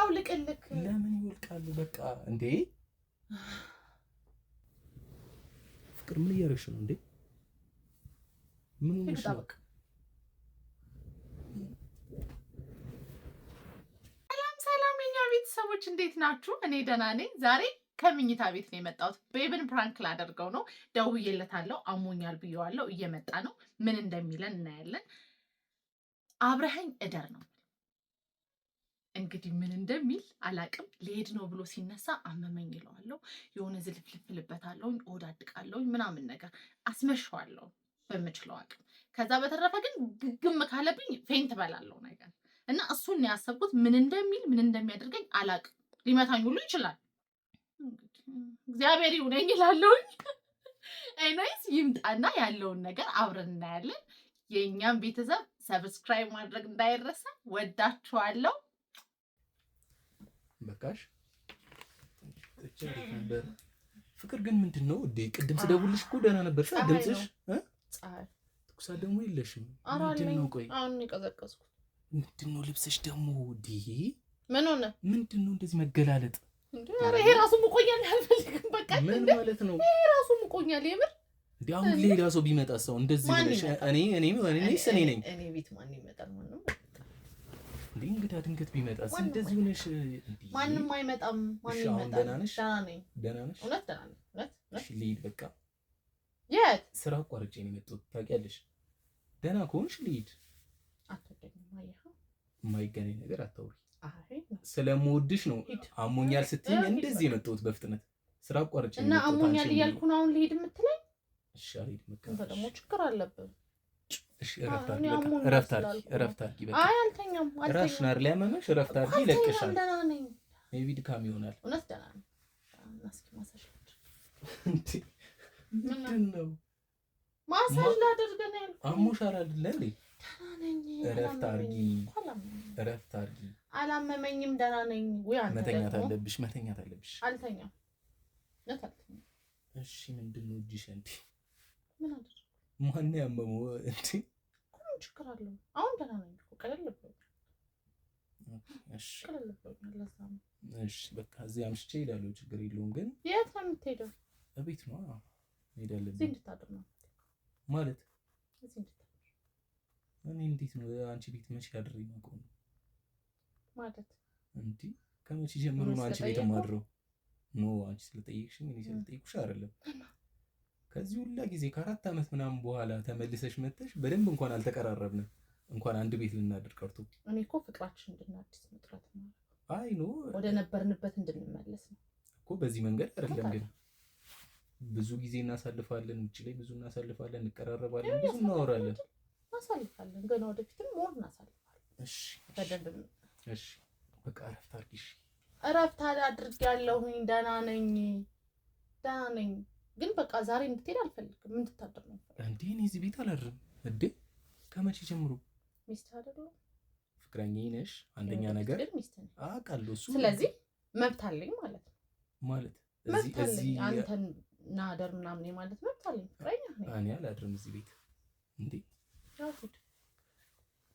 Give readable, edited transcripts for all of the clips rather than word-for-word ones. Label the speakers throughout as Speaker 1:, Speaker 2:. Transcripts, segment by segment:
Speaker 1: ላውልቅልክ?
Speaker 2: ለምን ይወልቃሉ? በቃ እንዴ ፍቅር ምን እያደረግሽ ነው እንዴ? ምን ሆነሽ ነው?
Speaker 1: ሰላም የኛ ቤተሰቦች እንዴት ናችሁ? እኔ ደህና ነኝ። ዛሬ ከምኝታ ቤት ነው የመጣሁት። ቤብን ፕራንክ ላደርገው ነው። ደውዬለታለሁ፣ አሞኛል ብየዋለሁ። እየመጣ ነው። ምን እንደሚለን እናያለን። አብረኸኝ እደር ነው እንግዲህ። ምን እንደሚል አላቅም። ልሄድ ነው ብሎ ሲነሳ አመመኝ ይለዋለሁ። የሆነ ዝልፍልፍልበታለሁ፣ እወዳድቃለሁ፣ ምናምን ነገር አስመሸዋለሁ በምችለው አቅም። ከዛ በተረፈ ግን ግግም ካለብኝ ፌንት በላለሁ ነገር እና እሱን ያሰብኩት ምን እንደሚል ምን እንደሚያደርገኝ አላቅም። ሊመታኝ ሁሉ ይችላል። እግዚአብሔር ይሁነኝ ይላለሁኝ። ኤኒዌይስ ይምጣና ያለውን ነገር አብረን እናያለን። የእኛም ቤተሰብ ሰብስክራይብ ማድረግ እንዳይረሳ። ወዳችኋለሁ።
Speaker 2: በቃሽ። ፍቅር ግን ምንድነው እንዴ? ቅድም ስደውልሽ እኮ ደህና ነበር ድምፅሽ። ትኩሳት ደግሞ የለሽም። ምንድነው? ቆይ
Speaker 1: አሁን የቀዘቀዝኩት
Speaker 2: ምንድነው? ልብስሽ ደግሞ እንዴ
Speaker 1: ምን ሆነ?
Speaker 2: ምንድነው እንደዚህ መገላለጥ?
Speaker 1: ይሄ ራሱ ሙቆኛል። አልፈልግም። በቃ
Speaker 2: ምን ማለት ነው?
Speaker 1: ይሄ ራሱ ሙቆኛል። የምር
Speaker 2: እንዴ አሁን ሌላ ሰው ቢመጣ ሰው እንደዚህ ብለሽ እኔ ነኝ።
Speaker 1: እኔ ቤት ማን ይመጣል? ማንም
Speaker 2: እንዴ እንግዳ ድንገት ቢመጣስ እንደዚህ ሆነሽ?
Speaker 1: ማንም አይመጣም። ማን ይመጣል? ደህና ነሽ?
Speaker 2: ደህና ነሽ?
Speaker 1: እውነት ደህና ነኝ። እውነት
Speaker 2: እሺ ልሂድ በቃ።
Speaker 1: የት?
Speaker 2: ስራ አቋርጬ ነው የመጣሁት ታውቂያለሽ። ደህና ከሆንሽ ልሂድ።
Speaker 1: አትወደኝም? አየኸው፣
Speaker 2: የማይገናኝ ነገር አታውሪ።
Speaker 1: አይ
Speaker 2: ስለምወድሽ ነው አሞኛል ስትይኝ እንደዚህ የመጣሁት በፍጥነት። ስራ አቋርጬ ነው
Speaker 1: እና አሞኛል እያልኩ ነው አሁን ልሂድ የምትለኝ?
Speaker 2: እሺ አልሄድ በቃ።
Speaker 1: አንተ ደግሞ ችግር አለብህ።
Speaker 2: እሺ እረፍት አድርጊ በቃ።
Speaker 1: አይ አልተኛም።
Speaker 2: እራስሽን አይደል ያመመሽ? እረፍት አድርጊ ይለቅሻል።
Speaker 1: ደህና ነኝ።
Speaker 2: ሜቢ ድካም ይሆናል።
Speaker 1: እውነት ደህና ነኝ። እስኪ ማሳጅ
Speaker 2: እንዴ ምንድን ነው?
Speaker 1: ማሳጅ ላደርግ ነው ያልኩት።
Speaker 2: አሞሻል አይደል እንዴ?
Speaker 1: ደህና ነኝ።
Speaker 2: እረፍት አድርጊ።
Speaker 1: አላመመኝም፣ ደህና ነኝ። ወይ አንተ
Speaker 2: መተኛት አለብሽ።
Speaker 1: አልተኛም።
Speaker 2: እሺ ምንድን ነው እጅሽ? እንዴ
Speaker 1: ምን አደረኩ?
Speaker 2: ማን ያመመው እንዴ?
Speaker 1: ምን ችግር አለው? አሁን ደህና ነኝ እኮ። ቀለል ብሎኝ።
Speaker 2: እሺ በቃ እዚህ አምሽቼ እሄዳለሁ። ችግር የለውም። ግን
Speaker 1: የት ነው የምትሄደው?
Speaker 2: እቤት ነው እሄዳለሁ።
Speaker 1: እዚህ እንድታድር ነው
Speaker 2: ማለት?
Speaker 1: እዚህ እንድታድር
Speaker 2: እኔ እንዴት ነው አንቺ ቤት መቼ አድሬ ነው
Speaker 1: ማለት?
Speaker 2: እንዴ ከመቼ ጀምሮ ነው አንቺ ቤት ማድረው? ኖ አንቺ ስለጠየቅሽኝ እኔ ስለጠየቅኩሽ አይደለም። ከዚህ ሁላ ጊዜ ከ4 ዓመት ምናምን በኋላ ተመልሰሽ መጥተሽ በደንብ እንኳን አልተቀራረብንም። እንኳን አንድ ቤት ልናድር ቀርቶ
Speaker 1: እኔ እኮ ፍቅራችን እንድናድስ መጥራት ነው።
Speaker 2: አይ ኖ
Speaker 1: ወደ ነበርንበት እንድንመለስ ነው
Speaker 2: እኮ። በዚህ መንገድ አይደለም ግን ብዙ ጊዜ እናሳልፋለን፣ ውጪ ላይ ብዙ እናሳልፋለን፣ እንቀራረባለን፣ ብዙ እናወራለን።
Speaker 1: ገና ወደፊትም ሞር እናሳልፋለን።
Speaker 2: እሺ
Speaker 1: በደንብ
Speaker 2: እሺ በቃ እረፍት አድርጊ።
Speaker 1: እረፍት አድርጌያለሁኝ። ደህና ነኝ። ግን በቃ ዛሬ እንድትሄድ አልፈልግም። እንድታድር ነው
Speaker 2: እንዴ? እኔ እዚህ ቤት አላድርም እንዴ? ከመቼ ጀምሮ?
Speaker 1: ሚስት አይደለም
Speaker 2: ፍቅረኛዬ ነሽ። አንደኛ ነገር አውቃለሁ እሱ።
Speaker 1: ስለዚህ መብት አለኝ ማለት ነው።
Speaker 2: ማለት
Speaker 1: እዚህ አንተን ናደር ምናምን ማለት መብት አለኝ። ፍቅረኛ ነኝ።
Speaker 2: እኔ አላድርም እዚህ ቤት እንዴ?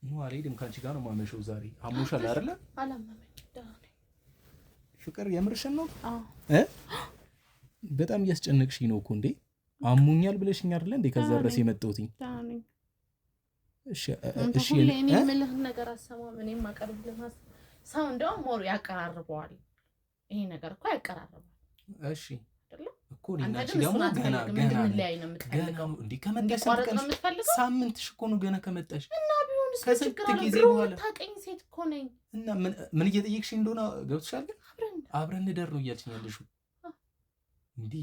Speaker 2: ኖ አልሄድም። ከአንቺ ጋር ነው የማመሸው ዛሬ። አሞሻል አይደለ?
Speaker 1: አላመመኝም፣ ደህና ነኝ።
Speaker 2: ፍቅር የምርሽን ነው? በጣም እያስጨነቅሽኝ ነው እኮ እንዴ። አሞኛል ብለሽኝ አይደለ እንዴ? ከዛ ድረስ የመጣሁትኝ። እሺ
Speaker 1: እኔ የምልህን ነገር አሰማም። እኔም አቀርብልህ ሰው እንደውም ሞር ያቀራርበዋል። ይሄ ነገር እኮ ያቀራርበዋል።
Speaker 2: እሺ እኮ እኔና አንቺ ደግሞ ገና እንዴ ከመጣሽ ሳምንትሽ እኮ ነው ገና ከመጣሽ።
Speaker 1: እና ቢሆንስ
Speaker 2: ከስንት ጊዜ በኋላ
Speaker 1: ታውቀኝ ሴት እኮ ነኝ።
Speaker 2: እና ምን እየጠየቅሽኝ እንደሆነ ገብቶሻል? አብረን እንደር ነው እያልሽኝ ያለሽው እንዴ?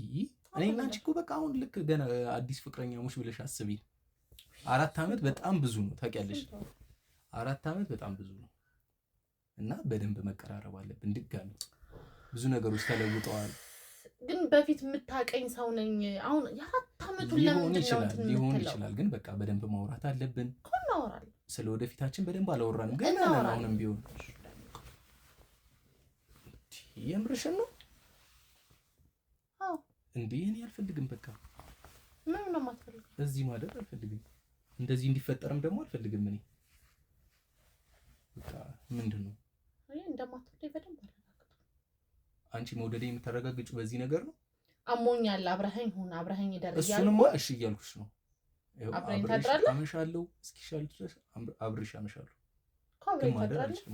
Speaker 2: እኔና አንቺ እኮ በቃ አሁን ልክ ገና አዲስ ፍቅረኛሞች ብለሽ አስቢ። 4 ዓመት በጣም ብዙ ነው ታውቂያለሽ። 4 ዓመት በጣም ብዙ ነው እና በደንብ መቀራረብ አለብን። ድጋሚ ብዙ ነገሮች ተለውጠዋል።
Speaker 1: ግን በፊት የምታውቀኝ ሰው ነኝ። አሁን የ4 ዓመቱን
Speaker 2: ሊሆን ይችላል። ግን በቃ በደንብ ማውራት አለብን።
Speaker 1: እናወራለን።
Speaker 2: ስለ ወደፊታችን በደንብ አላወራንም። ግን አሁንም ቢሆን የምርሽን ነው እንዴ? እኔ አልፈልግም። በቃ
Speaker 1: ምን ነው የማትፈልገው?
Speaker 2: እዚህ ማደር አልፈልግም። እንደዚህ እንዲፈጠርም ደግሞ አልፈልግም። እኔ በቃ ምንድነው
Speaker 1: እንደማትወደኝ በደንብ አረጋግጥ።
Speaker 2: አንቺ መውደዴ የምታረጋግጪው በዚህ ነገር ነው?
Speaker 1: አሞኛል፣ አብረኸኝ ሁን፣ አብረኸኝ ይደር እያልኩ
Speaker 2: እሱንማ እሺ እያልኩሽ ነው።
Speaker 1: አብረኝ ታድራለህ?
Speaker 2: አመሻለሁ፣ እስኪሻል ድረስ አብሬሽ አመሻለሁ።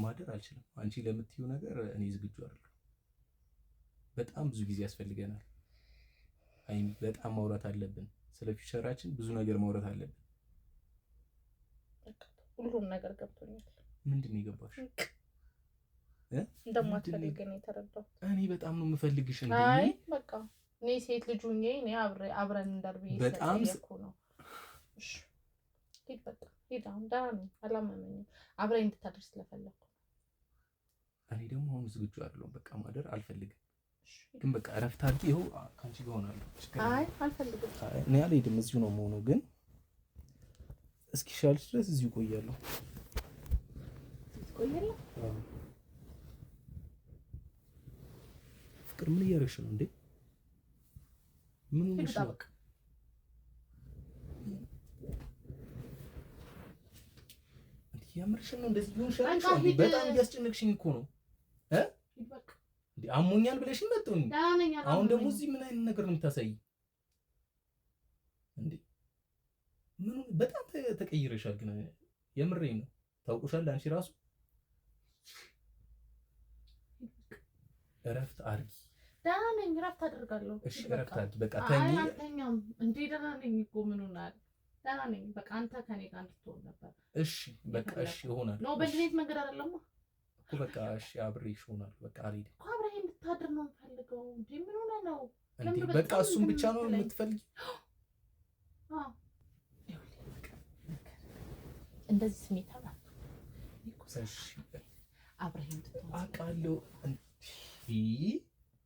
Speaker 2: ማደር አልችልም። አንቺ ለምትይው ነገር እኔ ዝግጁ አይደለሁ። በጣም ብዙ ጊዜ ያስፈልገናል። አይ በጣም ማውራት አለብን። ስለ ፊውቸራችን ብዙ ነገር ማውራት አለብን።
Speaker 1: ሁሉም ነገር ገብቶኛል።
Speaker 2: ምንድን ነው የገባሽ?
Speaker 1: እንደማትፈልግ ነው የተረዳሁት።
Speaker 2: እኔ በጣም ነው የምፈልግሽ። እንዴ
Speaker 1: አይ በቃ እኔ ሴት ልጅ ሆኜ እኔ አብረን እንደርብ
Speaker 2: በጣም
Speaker 1: ነው። እሺ ሂድ በቃ ሂድ። አሁን ደህና ነኝ፣ አላመመኝም። አብረን እንድታደር ስለፈለኩ
Speaker 2: እኔ ደግሞ አሁን ዝግጁ አይደለሁም። በቃ ማደር አልፈልግም። ግን በቃ እረፍት አድርጊ። ይኸው ከአንቺ ጋር ሆናለሁ።
Speaker 1: አይ አልፈልግም።
Speaker 2: እኔ አልሄድም። እዚሁ ነው የምሆነው። ግን እስኪሻልሽ ድረስ እዚሁ እቆያለሁ።
Speaker 1: ትቆያለህ?
Speaker 2: ፍቅር ምን እያደረግሽ ነው እንዴ? ምን ሆነሽ ነው? የምርሽን ነው እንደዚህ ሆነሽ? በጣም እያስጨነቅሽኝ እኮ ነው። እንዴ አሞኛል ብለሽኝ መጣሁኝ። አሁን ደግሞ እዚህ ምን አይነት ነገር ነው የምታሳይ? እንዴ ምን በጣም ተቀይረሻል። ግን የምሬን ነው። ታውቁሻል አንቺ ራሱ። እረፍት አድርጊ።
Speaker 1: ደህና ነኝ፣ እረፍት አደርጋለሁ።
Speaker 2: እሺ እረፍት አድርጊ። በቃ ተኝ።
Speaker 1: አይ አልተኛም እንዴ ደህና ነኝ እኮ ምን ሆናል? ደህና ነኝ። በቃ አንተ ከኔ ጋር እንድትሆን ነበር።
Speaker 2: እሺ በቃ እሺ ይሆናል።
Speaker 1: ነው በእንዴት መንገድ አይደለም
Speaker 2: እኮ በቃ እሺ አብሬሽ ይሆናል። በቃ አልሄድም
Speaker 1: እኮ አብረኸኝ እንድታድር ነው የምፈልገው። እንዴ ምን ሆነ ነው
Speaker 2: እንዴ? በቃ እሱን ብቻ ነው የምትፈልጊ?
Speaker 1: አዎ እንደዚህ ስሜት አላት እኮ። እሺ አብረኸኝ እንድትሆን
Speaker 2: አውቃለሁ።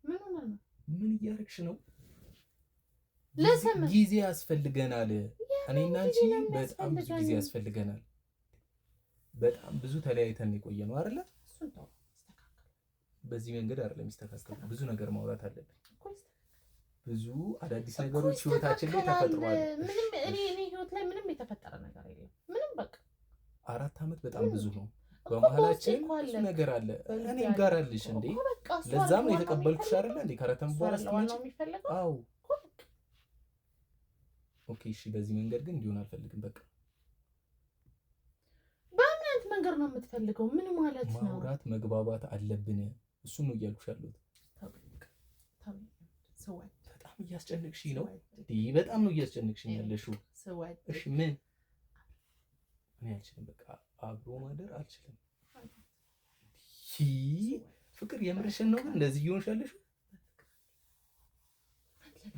Speaker 1: ምን ሆነ ነው?
Speaker 2: ምን እያደረግሽ ነው?
Speaker 1: ለሰም
Speaker 2: ጊዜ ያስፈልገናል። እኔና አንቺ በጣም ብዙ ጊዜ ያስፈልገናል። በጣም ብዙ ተለያይተን የቆየ ነው አይደለ?
Speaker 1: እሱን ተው፣ ይስተካከል።
Speaker 2: በዚህ መንገድ አይደለም የሚስተካከለው። ብዙ ነገር ማውራት አለብን። ብዙ አዳዲስ ነገሮች ህይወታችን ላይ ተፈጥሯል።
Speaker 1: ምንም እኔ ህይወት ላይ ምንም የተፈጠረ ነገር የለም። ምንም በቃ
Speaker 2: 4 ዓመት በጣም ብዙ ነው። በመሀላችን ብዙ ነገር አለ። እኔ ጋር አለሽ እንዴ? ለዛም ነው የተቀበልኩሽ አይደለ እንዴ? ከ4 ዓመት በኋላ ስትመጪ። አዎ ኦኬ እሺ። በዚህ መንገድ ግን እንዲሆን አልፈልግም። በቃ
Speaker 1: በምን አይነት መንገድ ነው የምትፈልገው? ምን ማለት ነው?
Speaker 2: ማውራት መግባባት አለብን። እሱን ነው እያልኩሽ ያለሁት። በጣም እያስጨነቅሽኝ ነው። በጣም ነው እያስጨነቅሽኝ ያለሽው። እሺ ምን? እኔ አልችልም። በቃ አብሮ ማደር አልችልም። ፍቅር የምርሽን ነው? ግን እንደዚህ እየሆንሽ ያለሽው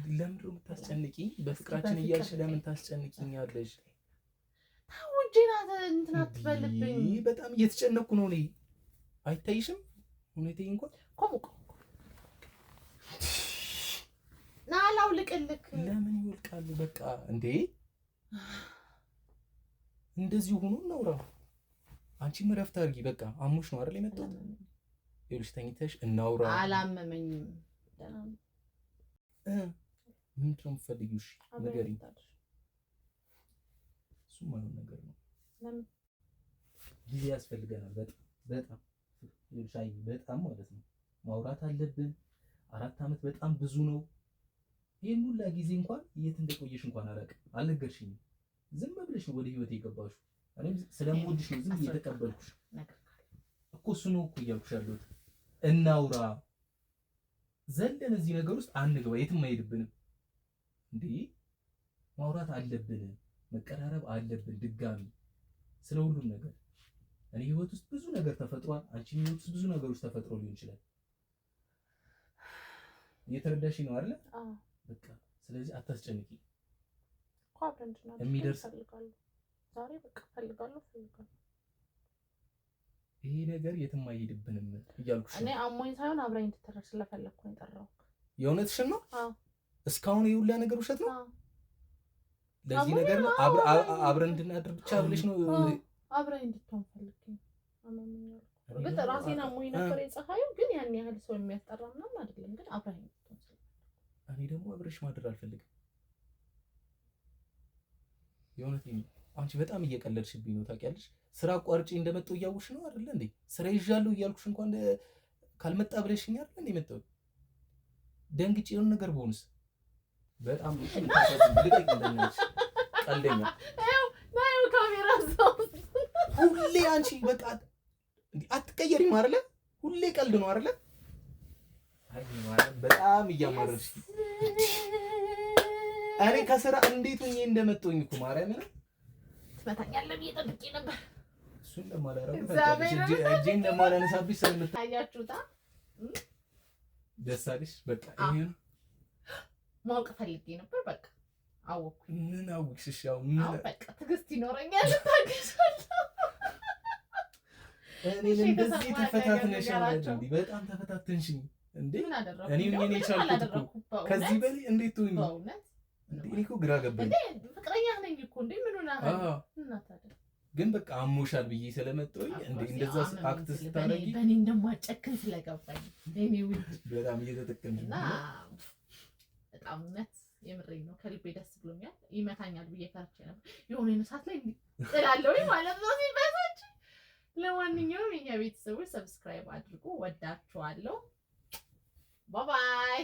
Speaker 2: ለምንድን ነው የምታስጨንቂኝ? በፍቅራችን እያልሽ ለምን ታስጨንቂኛለሽ?
Speaker 1: ታውጂና እንትን አትበልብኝ።
Speaker 2: በጣም እየተጨነኩ ነው እኔ። አይታይሽም? ሁኔታዬ እንኳን
Speaker 1: ቆምቆ ናላው ልቅልክ።
Speaker 2: ለምን ይወልቃሉ? በቃ እንዴ እንደዚህ ሆኖ እናውራ። አንቺም እረፍት አድርጊ። በቃ አሞሽ ነው አይደል የመጣሁት? ይኸውልሽ ተኝተሽ እናውራ።
Speaker 1: አላመመኝም። ደህና ነው።
Speaker 2: ምንድን ነው የምትፈልጊው? እሺ ንገሪኝ። እሱም አይሆን ነገር ነው።
Speaker 1: ለምን
Speaker 2: ጊዜ ያስፈልገናል? በጣም በጣም ማለት ነው ማውራት አለብን። 4 ዓመት በጣም ብዙ ነው። ይሄን ሁላ ጊዜ እንኳን የት እንደቆየሽ እንኳን አላውቅም። አልነገርሽኝም። ዝም ብለሽ ነው ወደ ህይወቴ የገባሽው። እኔም ስለምወድሽ ነው ዝም እየተቀበልኩሽ እኮ። እሱ ነው እኮ እያልኩሽ ያለሁት። እናውራ። ዘለን እዚህ ነገር ውስጥ አንግባ። የትም አይሄድብንም። እንዴ ማውራት አለብን፣ መቀራረብ አለብን። ድጋሚ ስለ ሁሉም ነገር እኔ ህይወት ውስጥ ብዙ ነገር ተፈጥሯል። አንቺ ህይወት ውስጥ ብዙ ነገሮች ተፈጥሮ ሊሆን ይችላል። እየተረዳሽኝ ነው አይደል? አዎ በቃ ስለዚህ አታስጨንቂ። የሚደርስ
Speaker 1: ዛሬ በቃ ፈልጋለሁ።
Speaker 2: ይሄ ነገር የትም አይሄድብንም እያልኩሽ
Speaker 1: እኔ አሞኝ ሳይሆን አብረኝ እንድትደርስ ስለፈለኩ ነው የጠራሁት።
Speaker 2: የእውነትሽን ነው? አዎ እስካሁን ይሄ ሁላ ነገር ውሸት ነው?
Speaker 1: አዎ
Speaker 2: ለዚህ ነገር ነው አብረን እንድናድር ብቻ ብለሽ ነው?
Speaker 1: አብረኝ እንድትሆን ፈልጌ አመመኛል። ግን ራሴን አሞኝ ነበር የፀሐዩ። ግን ያን ያህል ሰው የሚያስጠራ ምናምን አይደለም። ግን አብረኝ እንድትሆን
Speaker 2: እኔ ደግሞ አብረሽ ማድረግ አልፈልግም። የእውነቴን ነው። አንቺ በጣም እየቀለድሽብኝ ነው ታውቂያለሽ። ስራ አቋርጬ እንደመጣሁ እያወቅሽ ነው አይደል እንዴ? ስራ ይዣለሁ እያልኩሽ እንኳን ካልመጣ ብለሽኝ አይደል እንዴ መጣሁ። ደንግጬ የሆነ ነገር በሆንስ በጣም ቀልደኛ
Speaker 1: ካሜራ
Speaker 2: ሁሌ አንቺ በቃ አትቀየሪም አይደለ? ሁሌ ቀልድ ነው አይደለ? አይ ማለት በጣም እያማረርሽ እኔ ከስራ እንዴት ሆኜ እንደመጣሁኝ እኮ ማርያም ነው
Speaker 1: ትመታኛለህ ብዬ ጠብቄ ነበር።
Speaker 2: እሱን ለማላረግ እጄን ለማላነሳብሽ
Speaker 1: ስለምታያችሁታ
Speaker 2: ደስ አለሽ። በቃ ይሄ ነው
Speaker 1: ማወቅ ፈልጌ ነበር። በቃ አወኩ።
Speaker 2: ምን አወቅሽ? ያው ምን
Speaker 1: በቃ ትዕግስት ይኖረኛል። ታገሳለሁ።
Speaker 2: እኔ እንደዚህ ተፈታትነሻል እንዴ? በጣም ተፈታተንሽኝ እንዴ? እኔ ምን የቻልኩት እኮ ከዚህ በላይ እንዴት ትሆኚ? እኔ እኮ ግራ ገባኝ።
Speaker 1: ፍቅረኛ ነኝ እኮ እንዴ? ምን ሆነ?
Speaker 2: ግን በቃ አሞሻል ብዬ ስለመጣሁኝ እንዴ እንደዛ አክት ስታረጊ
Speaker 1: በእኔ እንደማጨክን ስለገባኝ እኔ ውድ
Speaker 2: በጣም እየተጠቀምሽ
Speaker 1: እና በጣም እውነት የምሬኝ ነው። ከልቤ ደስ ብሎኛል። ይመታኛል ብዬ ፈርቼ ነበር። የሆነ ሰዓት ላይ ጥላለሁ ማለት ነው ሲበዛች። ለማንኛውም የኛ ቤተሰቦች ሰብስክራይብ አድርጉ። ወዳችኋለሁ። ባይ ባይ።